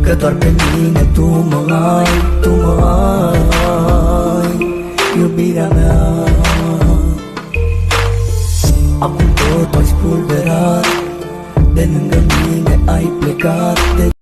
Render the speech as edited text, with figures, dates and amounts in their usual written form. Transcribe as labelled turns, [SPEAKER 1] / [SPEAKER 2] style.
[SPEAKER 1] Că doar pe mine tu mă ai, tu mă ai, iubirea mea. Acum tot ai spulberat, de lângă mine ai plecat.